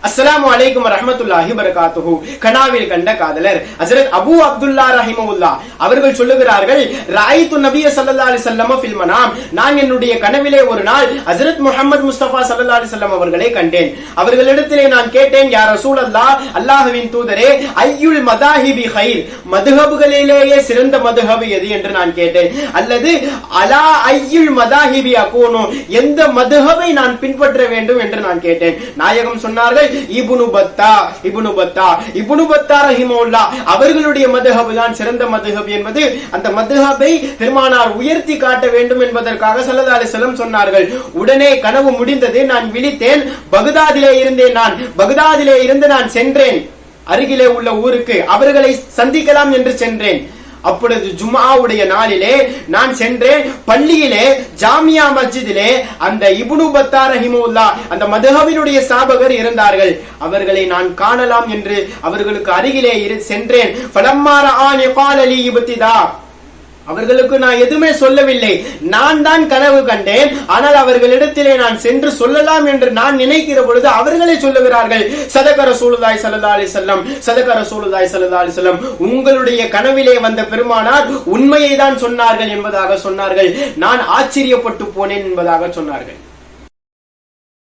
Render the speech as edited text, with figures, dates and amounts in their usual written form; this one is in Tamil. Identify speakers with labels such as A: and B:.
A: அஸ்ஸலாமு அலைக்கும் வரஹ்மத்துல்லாஹி வபரகாத்துஹு. கனாவில் கண்ட காதலர் ஹஜ்ரத் அபூ அப்துல்லா ரஹிமஹுல்லாஹ் அவர்கள் சொல்லுகிறார்கள், ரஅய்து நபிய ஸல்லல்லாஹு அலைஹி வஸல்லம் ஃபில் மனாம், நான் என்னுடைய கனவிலே ஒரு நாள் ஹஜ்ரத் முஹம்மது முஸ்தபா ஸல்லல்லாஹு அலைஹி வஸல்லம் அவர்களை கண்டேன். அவர்களிடத்திலே நான் கேட்டேன், யா ரசூலல்லாஹ், அல்லாஹ்வின் தூதரே, ஐயுல் மதாஹிபி கைர், மதுஹபுகளிலேயே சிறந்த மதுஹப் எது என்று நான் கேட்டேன். அல்லது அலா ஐயுல் மதாஹிபி அகூனு, எந்த மதுஹபை நான் பின்பற்ற வேண்டும் என்று நான் கேட்டேன். நாயகம் சொன்னார்கள், இப்னு பத்தா ரஹிமஹுல்லாஹ் அவர்களுடைய மதுஹப் தான் சிறந்த மதுஹப் என்பது. அந்த மதுஹபை பெருமானார் உயர்த்தி காட்ட வேண்டும் என்பதற்காக ஸல்லல்லாஹு அலைஹி வஸல்லம் சொன்னார்கள். உடனே கனவு முடிந்தது. நான் விழித்தேன். பகதாதிலே இருந்து நான் சென்றேன் அருகிலே உள்ள ஊருக்கு, அவர்களை சந்திக்கலாம் என்று சென்றேன். அப்பொழுது ஜும்ஆவுடைய நாளிலே நான் சென்றேன். பள்ளியிலே ஜாமியா மஸ்ஜிதிலே அந்த இப்னு பத்தா ரஹிமஹுல்லாஹ் அந்த மதுஹபினுடைய சாபகர் இருந்தார்கள். அவர்களை நான் காணலாம் என்று அவர்களுக்கு அருகிலே சென்றேன். ஃபலம்மா ரஆனி قال لي இப்திதா, அவர்களுக்கு நான் எதுவுமே சொல்லவில்லை. நான் தான் கனவு கண்டேன். ஆனால் அவர்களிடத்திலே நான் சென்று சொல்லலாம் என்று நான் நினைக்கிற பொழுது அவர்களே சொல்லுகிறார்கள், சதக ரசூலுல்லாஹி ஸல்லல்லாஹு அலைஹி வஸல்லம், உங்களுடைய கனவிலே வந்த பெருமானார் உண்மையை தான் சொன்னார்கள் என்பதாக சொன்னார்கள். நான் ஆச்சரியப்பட்டு போனேன் என்பதாக சொன்னார்கள்.